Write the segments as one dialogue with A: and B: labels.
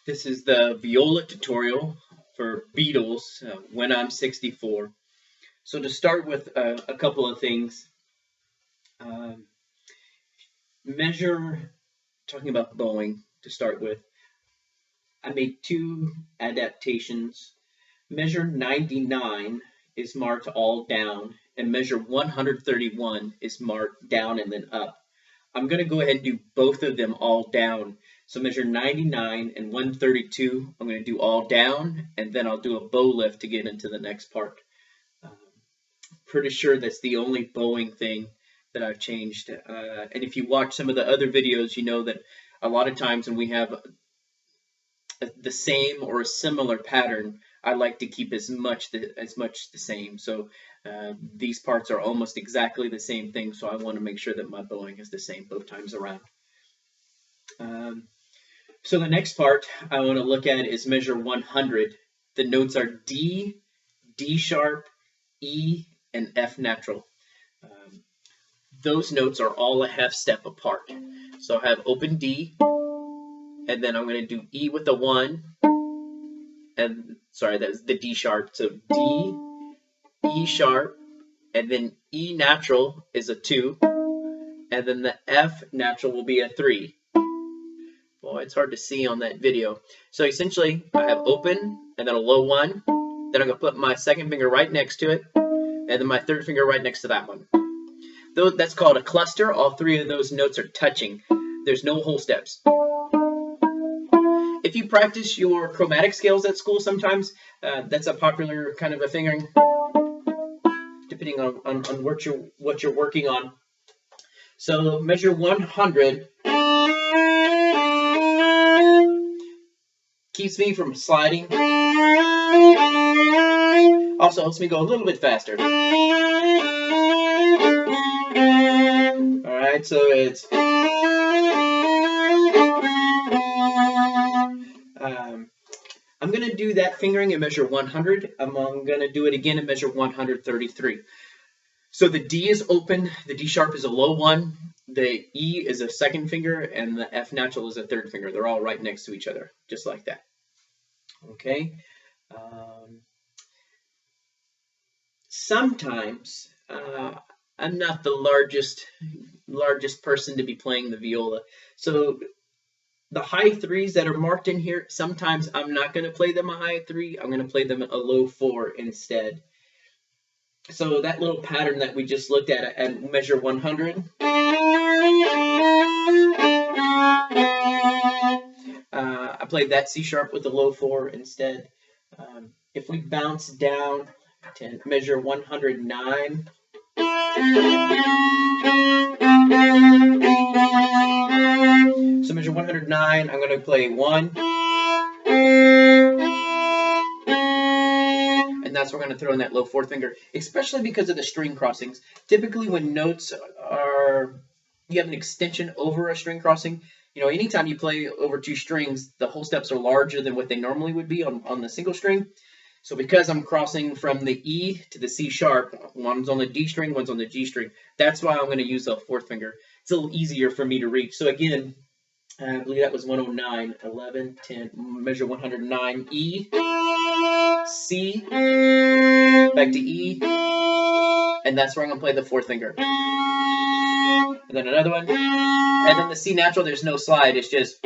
A: This is the Viola tutorial for Beatles when I'm 64. So to start with a couple of things, um, talking about bowing to start with, I made two adaptations. Measure 99 is marked all down, and measure 131 is marked down and then up. I'm going to go ahead and do both of them all down. So measure 99 and 132, I'm going to do all down, and then I'll do a bow lift to get into the next part. Pretty sure that's the only bowing thing that I've changed. And if you watch some of the other videos, you know that a lot of times when we have the same or a similar pattern, I like to keep as much the same. So these parts are almost exactly the same thing, so I want to make sure that my bowing is the same both times around. So the next part I want to look at is measure 100. The notes are D, D sharp, E, and F natural. Those notes are all a half step apart. So I have open D, and then I'm going to do E with a 1, and sorry, that's the D sharp. So D, E sharp, and then E natural is a 2, and then the F natural will be a 3. Boy, it's hard to see on that video. So essentially, I have open, and then a low 1, then I'm going to put my second finger right next to it, and then my third finger right next to that one. That's called a cluster. All three of those notes are touching. There's no whole steps. If you practice your chromatic scales at school sometimes, that's a popular kind of a fingering, depending on what you're working on. So measure 100 keeps me from sliding. Also helps me go a little bit faster. Alright, so it's I'm going to do that fingering and measure 100. I'm going to do it again and measure 133. So the D is open, the D sharp is a low 1, the E is a second finger, and the F natural is a third finger. They're all right next to each other, just like that. Okay. Sometimes I'm not the largest person to be playing the viola, so the high 3s that are marked in here, sometimes I'm not going to play them a high 3. I'm going to play them a low 4 instead. So that little pattern that we just looked at measure 100, I played that C sharp with a low 4 instead. If we bounce down to measure 109, so measure 109, I'm going to play 1, and that's what we're going to throw in that low 4th finger, especially because of the string crossings. Typically when notes you have an extension over a string crossing, you know, anytime you play over 2 strings, the whole steps are larger than what they normally would be on the single string. So because I'm crossing from the E to the C sharp, one's on the D string, one's on the G string, that's why I'm going to use the 4th finger. It's a little easier for me to reach. So again, I believe that was 109, 11, 10, measure 109, E, C, back to E, and that's where I'm going to play the 4th finger. And then another one, and then the C natural, there's no slide, it's just...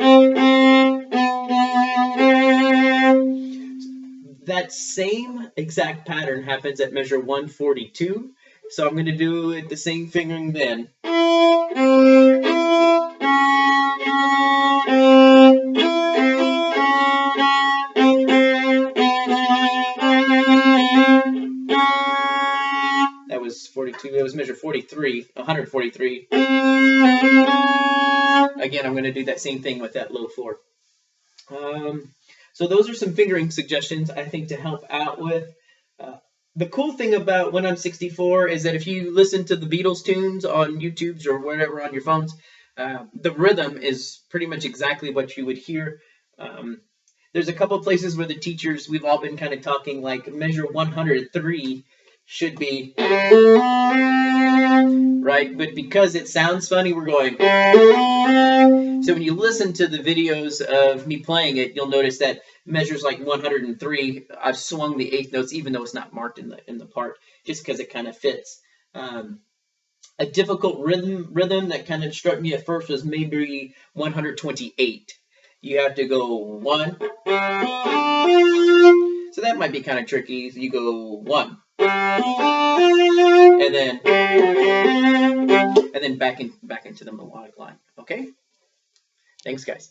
A: That same exact pattern happens at measure 142, so I'm going to do it the same fingering then. That was 42, it was measure 43, 143. Again, I'm going to do that same thing with that low 4. So those are some fingering suggestions, I think, to help out with. The cool thing about When I'm 64 is that if you listen to the Beatles tunes on YouTube or wherever on your phones, the rhythm is pretty much exactly what you would hear. There's a couple places where the teachers, we've all been kind of talking, like measure 103 should be right? But because it sounds funny, we're going. So when you listen to the videos of me playing it, you'll notice that measures like 103. I've swung the eighth notes, even though it's not marked in the part, just because it kind of fits. A difficult rhythm that kind of struck me at first was maybe 128. You have to go 1. So that might be kind of tricky. You go 1. And then back into the melodic line. Okay? Thanks, guys.